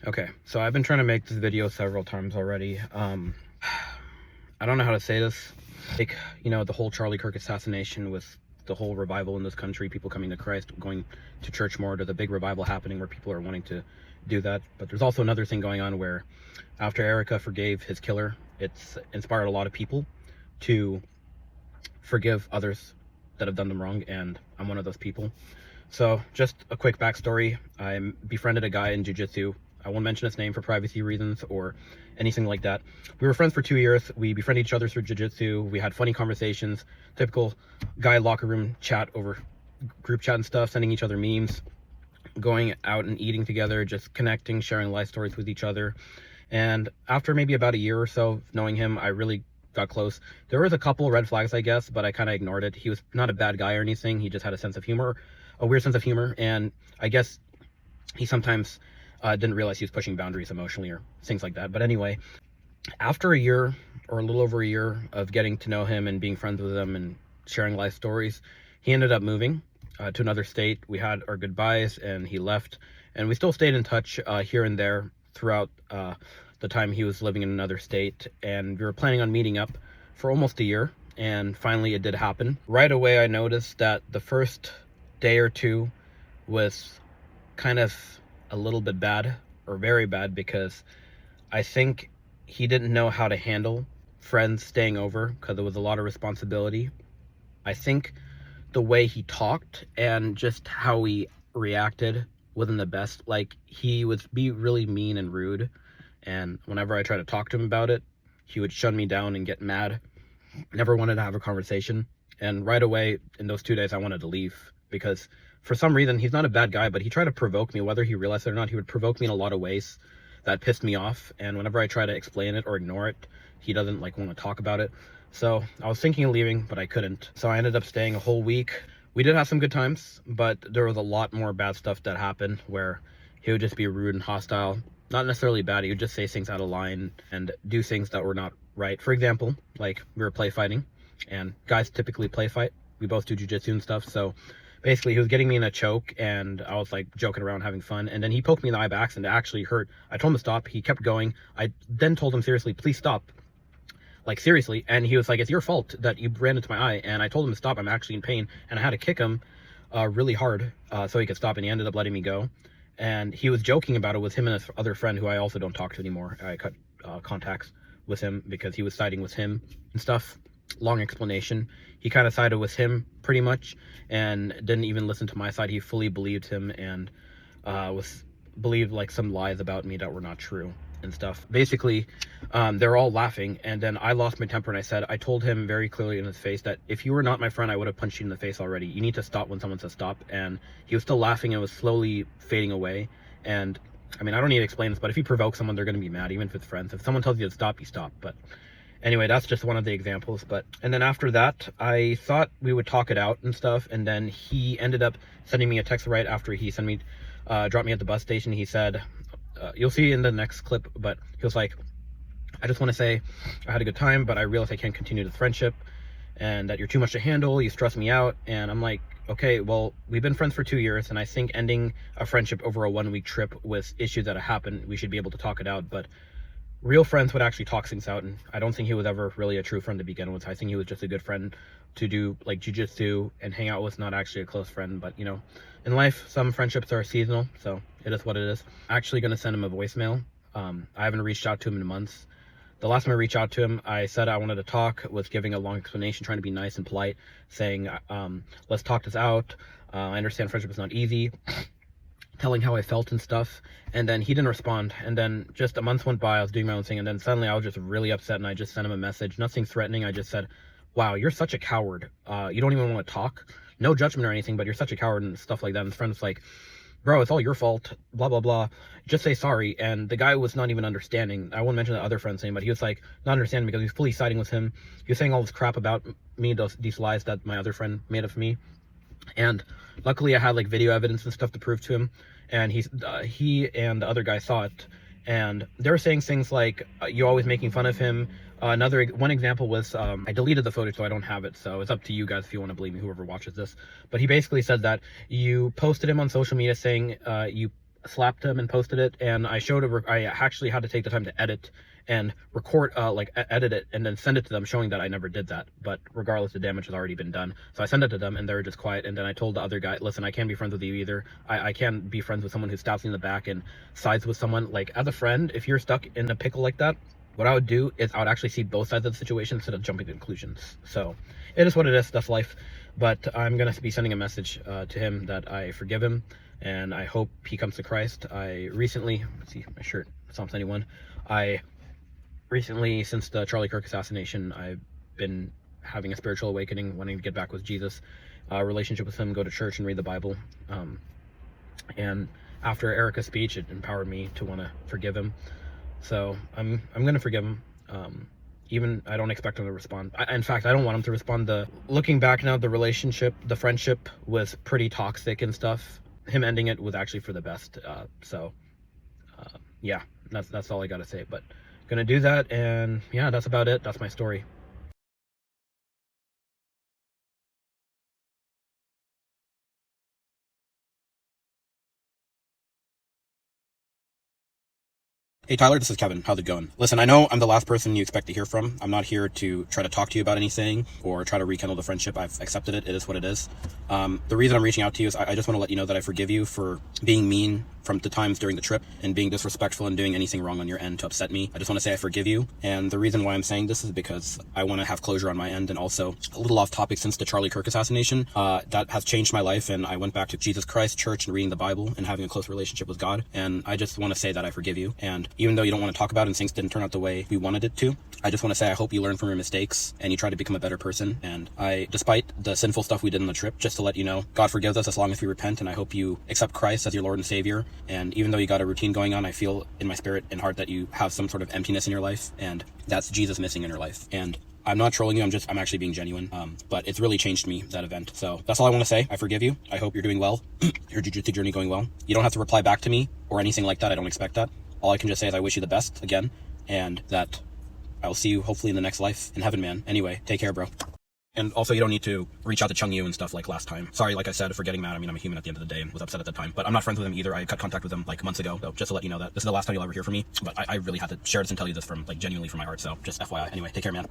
Okay, so I've been trying to make this video several times already. I don't know how to say this. Like, the whole Charlie Kirk assassination with the whole revival in this country, people coming to Christ, going to church more, to the big revival happening where people are wanting to do that. But there's also another thing going on where after Erica forgave his killer, it's inspired a lot of people to forgive others that have done them wrong, and I'm one of those people. So just a quick backstory. I befriended a guy in jiu-jitsu. I won't mention his name for privacy reasons or anything like that. We were friends for 2 years. We befriended each other through jiu-jitsu. We had funny conversations, typical guy locker room chat over group chat and stuff, sending each other memes, going out and eating together, just connecting, sharing life stories with each other. And after maybe about a year or so of knowing him, I really got close. There was a couple red flags, I guess, but I kind of ignored it. He was not a bad guy or anything. He just had a sense of humor, a weird sense of humor, and I guess he sometimes didn't realize he was pushing boundaries emotionally or things like that. But anyway, after a year or a little over a year of getting to know him and being friends with him and sharing life stories, he ended up moving to another state. We had our goodbyes and he left, and we still stayed in touch here and there throughout the time he was living in another state, and we were planning on meeting up for almost a year, and finally it did happen. Right away I noticed that the first day or two was kind of a little bit bad, or very bad, because I think he didn't know how to handle friends staying over because it was a lot of responsibility. I think the way he talked and just how he reacted wasn't the best. Like, he would be really mean and rude, and whenever I tried to talk to him about it, he would shun me down and get mad. Never wanted to have a conversation. And right away in those 2 days I wanted to leave, because for some reason, he's not a bad guy, but he tried to provoke me. Whether he realized it or not, he would provoke me in a lot of ways that pissed me off. And whenever I try to explain it or ignore it, he doesn't want to talk about it. So I was thinking of leaving, but I couldn't. So I ended up staying a whole week. We did have some good times, but there was a lot more bad stuff that happened where he would just be rude and hostile. Not necessarily bad, he would just say things out of line and do things that were not right. For example, like, we were play fighting, and guys typically play fight. We both do jiu-jitsu and stuff, so basically he was getting me in a choke, and I was like joking around, having fun, and then he poked me in the eye by accident. It actually hurt. I told him to stop. He kept going. I then told him, seriously, please stop. Like, seriously. And he was like, it's your fault that you ran into my eye. And I told him to stop. I'm actually in pain. And I had to kick him really hard so he could stop, and he ended up letting me go. And he was joking about it with him and his other friend, who I also don't talk to anymore. I cut contacts with him because he was siding with him and stuff. Long explanation. He kind of sided with him pretty much and didn't even listen to my side. He fully believed him and believed like some lies about me that were not true and stuff. Basically, they're all laughing, and then I lost my temper, and I told him very clearly in his face that if you were not my friend, I would have punched you in the face already. You need to stop when someone says stop. And he was still laughing and was slowly fading away. And I mean, I don't need to explain this, but if you provoke someone, they're going to be mad, even if it's friends. If someone tells you to stop, you stop. But anyway, that's just one of the examples. And then after that, I thought we would talk it out and stuff, and then he ended up sending me a text right after he dropped me at the bus station. He said, you'll see in the next clip, but he was like, I just want to say I had a good time, but I realize I can't continue the friendship, and that you're too much to handle. You stress me out. And I'm like, okay, well, we've been friends for 2 years, and I think ending a friendship over a 1-week trip with issues that have happened, we should be able to talk it out. But real friends would actually talk things out, and I don't think he was ever really a true friend to begin with. I think he was just a good friend to do like jiu-jitsu and hang out with, not actually a close friend. But in life, some friendships are seasonal, so it is what it is. Actually going to send him a voicemail. I haven't reached out to him in months. The last time I reached out to him, I said I wanted to talk, was giving a long explanation, trying to be nice and polite, saying, let's talk this out. I understand friendship is not easy, telling how I felt and stuff. And then he didn't respond. And then just a month went by, I was doing my own thing, and then suddenly I was just really upset, and I just sent him a message. Nothing threatening. I just said, wow, you're such a coward. You don't even want to talk. No judgment or anything, but you're such a coward and stuff like that. And his friend was like, bro, it's all your fault, blah, blah, blah. Just say sorry. And the guy was not even understanding. I won't mention the other friend's name, but he was like, not understanding, because he was fully siding with him. He was saying all this crap about me, these lies that my other friend made of me. And luckily I had like video evidence and stuff to prove to him. And he and the other guy saw it. And they were saying things like, you always making fun of him. One example was, I deleted the footage, so I don't have it, so it's up to you guys if you want to believe me, whoever watches this. But he basically said that you posted him on social media saying you slapped him and posted it, and I actually had to take the time to edit and record, edit it and then send it to them, showing that I never did that. But regardless, the damage has already been done. So I sent it to them, and they were just quiet. And then I told the other guy, listen, I can't be friends with you either. I can't be friends with someone who stabs me in the back and sides with someone. Like, as a friend, if you're stuck in a pickle like that, what I would do is I would actually see both sides of the situation instead of jumping to conclusions. So it is what it is. That's life. But I'm going to be sending a message to him that I forgive him, and I hope he comes to Christ. I recently, let's see, my shirt, Psalm 91. I recently, since the Charlie Kirk assassination, I've been having a spiritual awakening, wanting to get back with Jesus, relationship with him, go to church and read the Bible. And after Erica's speech, it empowered me to want to forgive him. So I'm going to forgive him. Even I don't expect him to respond. In fact, I don't want him to respond. Looking back now, the friendship was pretty toxic and stuff. Him ending it was actually for the best. Yeah, that's all I got to say. But gonna do that, and yeah, that's about it. That's my story. Hey Tyler, this is Kevin. How's it going? Listen, I know I'm the last person you expect to hear from. I'm not here to try to talk to you about anything or try to rekindle the friendship. I've accepted it. It is what it is. The reason I'm reaching out to you is I just want to let you know that I forgive you for being mean from the times during the trip and being disrespectful and doing anything wrong on your end to upset me. I just want to say I forgive you. And the reason why I'm saying this is because I want to have closure on my end, and also a little off topic, since the Charlie Kirk assassination, that has changed my life, and I went back to Jesus Christ, church, and reading the Bible and having a close relationship with God. And I just want to say that I forgive you. And even though you don't want to talk about it and things didn't turn out the way we wanted it to, I just want to say I hope you learn from your mistakes and you try to become a better person. And despite the sinful stuff we did on the trip, just to let you know, God forgives us as long as we repent, and I hope you accept Christ as your Lord and Savior. And even though you got a routine going on, I feel in my spirit and heart that you have some sort of emptiness in your life, and that's Jesus missing in your life. And I'm not trolling you, I'm actually being genuine. But it's really changed me, that event. So that's all I want to say. I forgive you. I hope you're doing well. Your jiu-jitsu journey going well. You don't have to reply back to me or anything like that. I don't expect that. All I can just say is I wish you the best again, and that I will see you hopefully in the next life in heaven, man. Anyway, take care, bro. And also, you don't need to reach out to Chung Yu and stuff like last time. Sorry, like I said, for getting mad. I mean, I'm a human at the end of the day and was upset at the time. But I'm not friends with him either. I cut contact with him like months ago. So just to let you know that this is the last time you'll ever hear from me. But I really had to share this and tell you this from genuinely from my heart. So just FYI. Anyway, take care, man.